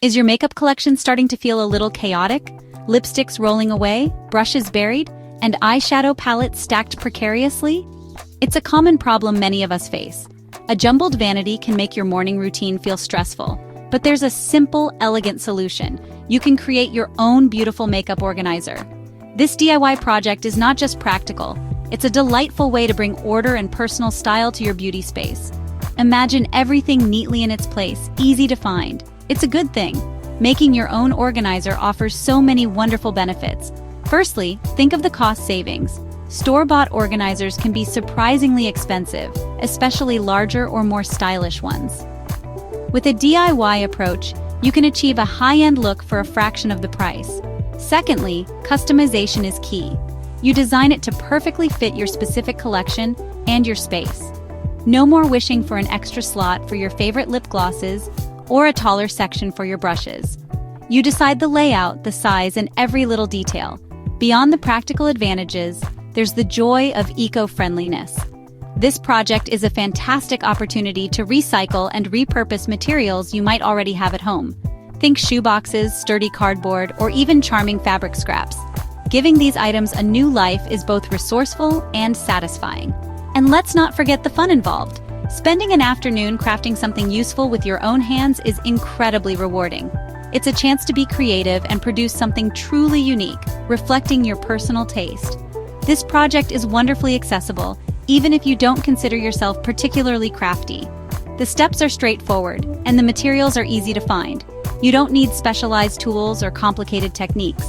Is your makeup collection starting to feel a little chaotic? Lipsticks rolling away, brushes buried, and eyeshadow palettes stacked precariously? It's a common problem many of us face. A jumbled vanity can make your morning routine feel stressful, but there's a simple, elegant solution. You can create your own beautiful makeup organizer. This DIY project is not just practical, it's a delightful way to bring order and personal style to your beauty space. Imagine everything neatly in its place, easy to find. It's a good thing. Making your own organizer offers so many wonderful benefits. Firstly, think of the cost savings. Store-bought organizers can be surprisingly expensive, especially larger or more stylish ones. With a DIY approach, you can achieve a high-end look for a fraction of the price. Secondly, customization is key. You design it to perfectly fit your specific collection and your space. No more wishing for an extra slot for your favorite lip glosses or a taller section for your brushes. You decide the layout, the size, and every little detail. Beyond the practical advantages, there's the joy of eco-friendliness. This project is a fantastic opportunity to recycle and repurpose materials you might already have at home. Think shoeboxes, sturdy cardboard, or even charming fabric scraps. Giving these items a new life is both resourceful and satisfying. And let's not forget the fun involved. Spending an afternoon crafting something useful with your own hands is incredibly rewarding. It's a chance to be creative and produce something truly unique, reflecting your personal taste. This project is wonderfully accessible, even if you don't consider yourself particularly crafty. The steps are straightforward, and the materials are easy to find. You don't need specialized tools or complicated techniques.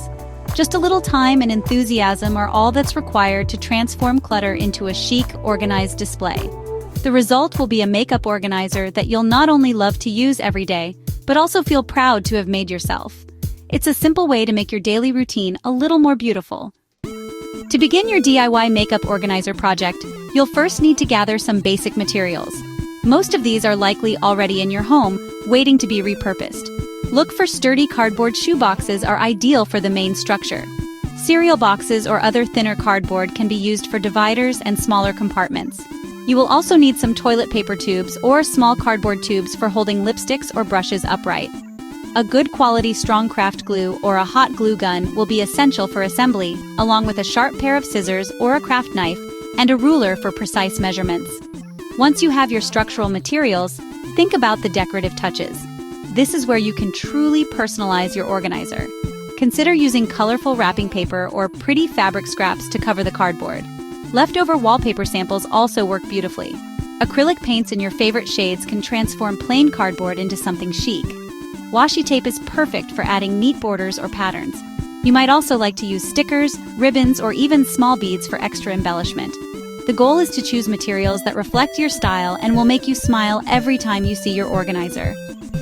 Just a little time and enthusiasm are all that's required to transform clutter into a chic, organized display. The result will be a makeup organizer that you'll not only love to use every day, but also feel proud to have made yourself. It's a simple way to make your daily routine a little more beautiful. To begin your DIY makeup organizer project, you'll first need to gather some basic materials. Most of these are likely already in your home, waiting to be repurposed. Look for sturdy cardboard shoeboxes are ideal for the main structure. Cereal boxes or other thinner cardboard can be used for dividers and smaller compartments. You will also need some toilet paper tubes or small cardboard tubes for holding lipsticks or brushes upright. A good quality strong craft glue or a hot glue gun will be essential for assembly, along with a sharp pair of scissors or a craft knife and a ruler for precise measurements. Once you have your structural materials, think about the decorative touches. This is where you can truly personalize your organizer. Consider using colorful wrapping paper or pretty fabric scraps to cover the cardboard. Leftover wallpaper samples also work beautifully. Acrylic paints in your favorite shades can transform plain cardboard into something chic. Washi tape is perfect for adding neat borders or patterns. You might also like to use stickers, ribbons, or even small beads for extra embellishment. The goal is to choose materials that reflect your style and will make you smile every time you see your organizer.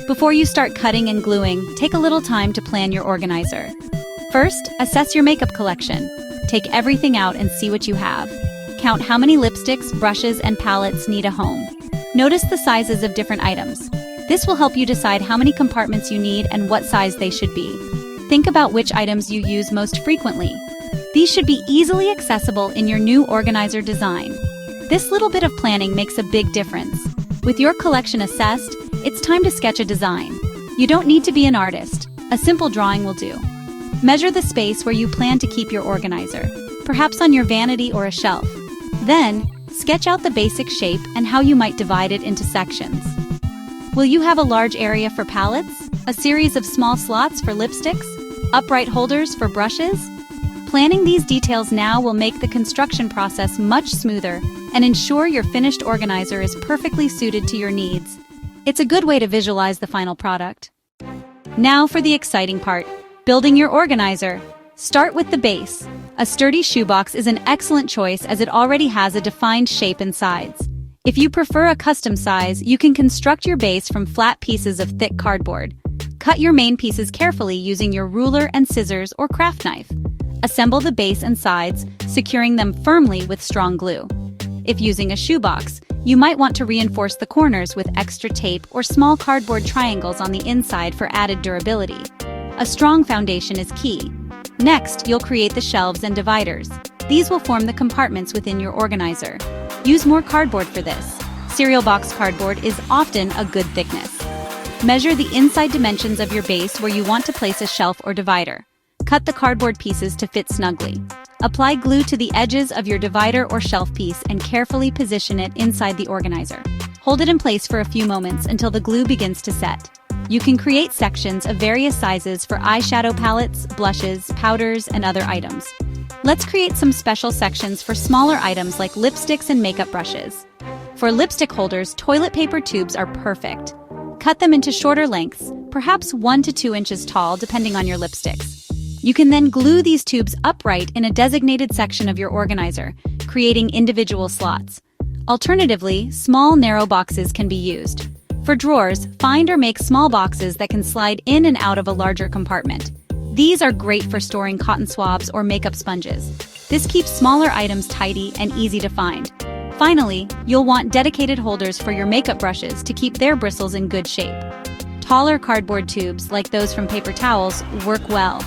Before you start cutting and gluing, take a little time to plan your organizer. First, assess your makeup collection. Take everything out and see what you have. Count how many lipsticks, brushes, and palettes need a home. Notice the sizes of different items. This will help you decide how many compartments you need and what size they should be. Think about which items you use most frequently. These should be easily accessible in your new organizer design. This little bit of planning makes a big difference. With your collection assessed, it's time to sketch a design. You don't need to be an artist. A simple drawing will do. Measure the space where you plan to keep your organizer, perhaps on your vanity or a shelf. Then, sketch out the basic shape and how you might divide it into sections. Will you have a large area for palettes, a series of small slots for lipsticks, upright holders for brushes? Planning these details now will make the construction process much smoother and ensure your finished organizer is perfectly suited to your needs. It's a good way to visualize the final product. Now for the exciting part, building your organizer. Start with the base. A sturdy shoebox is an excellent choice as it already has a defined shape and sides. If you prefer a custom size, you can construct your base from flat pieces of thick cardboard. Cut your main pieces carefully using your ruler and scissors or craft knife. Assemble the base and sides, securing them firmly with strong glue. If using a shoebox, you might want to reinforce the corners with extra tape or small cardboard triangles on the inside for added durability. A strong foundation is key. Next, you'll create the shelves and dividers. These will form the compartments within your organizer. Use more cardboard for this. Cereal box cardboard is often a good thickness. Measure the inside dimensions of your base where you want to place a shelf or divider. Cut the cardboard pieces to fit snugly. Apply glue to the edges of your divider or shelf piece and carefully position it inside the organizer. Hold it in place for a few moments until the glue begins to set. You can create sections of various sizes for eyeshadow palettes, blushes, powders, and other items. Let's create some special sections for smaller items like lipsticks and makeup brushes. For lipstick holders, toilet paper tubes are perfect. Cut them into shorter lengths, perhaps 1 to 2 inches tall depending on your lipsticks. You can then glue these tubes upright in a designated section of your organizer, creating individual slots. Alternatively, small narrow boxes can be used. For drawers, find or make small boxes that can slide in and out of a larger compartment. These are great for storing cotton swabs or makeup sponges. This keeps smaller items tidy and easy to find. Finally, you'll want dedicated holders for your makeup brushes to keep their bristles in good shape. Taller cardboard tubes, like those from paper towels, work well.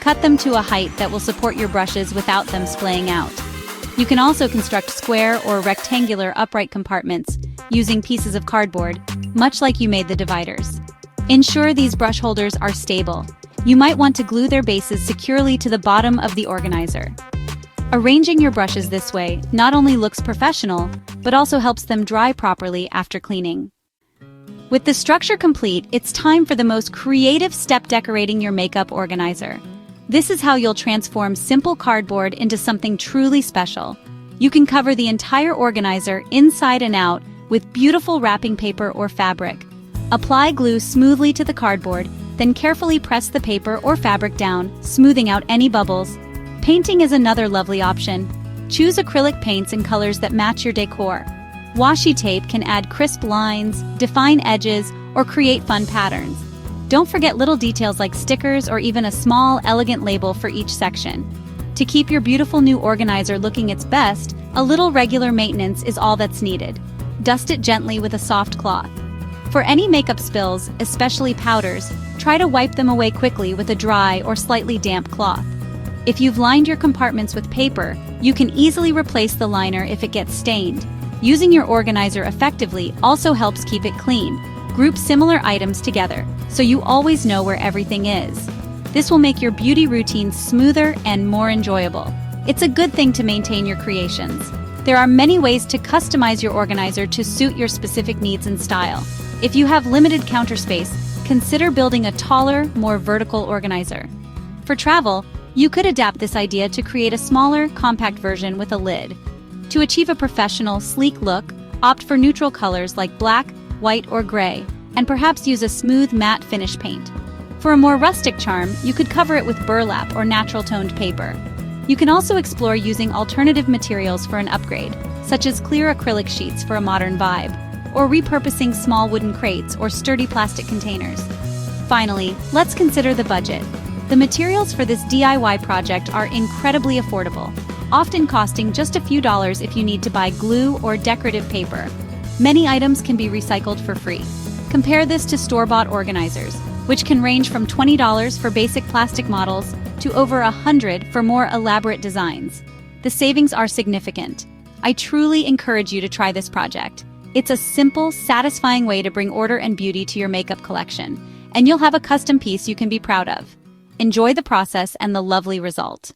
Cut them to a height that will support your brushes without them splaying out. You can also construct square or rectangular upright compartments using pieces of cardboard, much like you made the dividers. Ensure these brush holders are stable. You might want to glue their bases securely to the bottom of the organizer. Arranging your brushes this way not only looks professional, but also helps them dry properly after cleaning. With the structure complete, it's time for the most creative step: decorating your makeup organizer. This is how you'll transform simple cardboard into something truly special. You can cover the entire organizer inside and out with beautiful wrapping paper or fabric. Apply glue smoothly to the cardboard, then carefully press the paper or fabric down, smoothing out any bubbles. Painting is another lovely option. Choose acrylic paints in colors that match your decor. Washi tape can add crisp lines, define edges, or create fun patterns. Don't forget little details like stickers or even a small, elegant label for each section. To keep your beautiful new organizer looking its best, a little regular maintenance is all that's needed. Dust it gently with a soft cloth. For any makeup spills, especially powders, try to wipe them away quickly with a dry or slightly damp cloth. If you've lined your compartments with paper, you can easily replace the liner if it gets stained. Using your organizer effectively also helps keep it clean. Group similar items together, so you always know where everything is. This will make your beauty routine smoother and more enjoyable. It's a good thing to maintain your creations. There are many ways to customize your organizer to suit your specific needs and style. If you have limited counter space, consider building a taller, more vertical organizer. For travel, you could adapt this idea to create a smaller, compact version with a lid. To achieve a professional, sleek look, opt for neutral colors like black, white, or gray, and perhaps use a smooth matte finish paint. For a more rustic charm, you could cover it with burlap or natural toned paper. You can also explore using alternative materials for an upgrade, such as clear acrylic sheets for a modern vibe, or repurposing small wooden crates or sturdy plastic containers. Finally, let's consider the budget. The materials for this DIY project are incredibly affordable, often costing just a few dollars if you need to buy glue or decorative paper. Many items can be recycled for free. Compare this to store-bought organizers, which can range from $20 for basic plastic models to over $100 for more elaborate designs. The savings are significant. I truly encourage you to try this project. It's a simple, satisfying way to bring order and beauty to your makeup collection, and you'll have a custom piece you can be proud of. Enjoy the process and the lovely result.